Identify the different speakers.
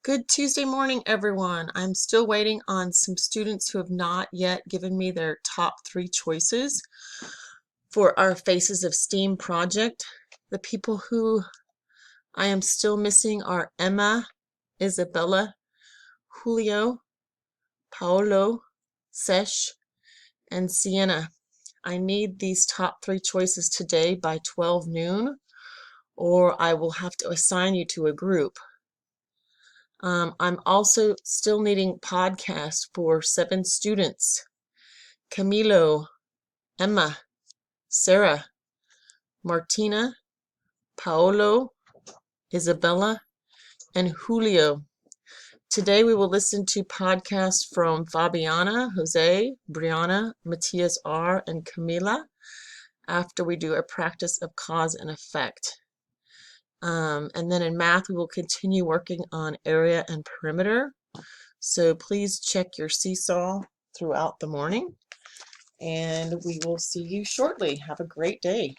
Speaker 1: Good Tuesday morning, everyone. I'm still waiting on some students who have not yet given me their top 3 choices for our Faces of STEAM project. The people who I am still missing are Emma, Isabella, Julio, Paolo, Sesh, and Sienna. I need these top 3 choices today by 12 noon, or I will have to assign you to a group. I'm also still needing podcasts for 7 students: Camilo, Emma, Sarah, Martina, Paolo, Isabella, and Julio. Today we will listen to podcasts from Fabiana, Jose, Brianna, Matthias R., and Camila after we do a practice of cause and effect. And then in math, we will continue working on area and perimeter. So please check your seesaw throughout the morning, and we will see you shortly. Have a great day.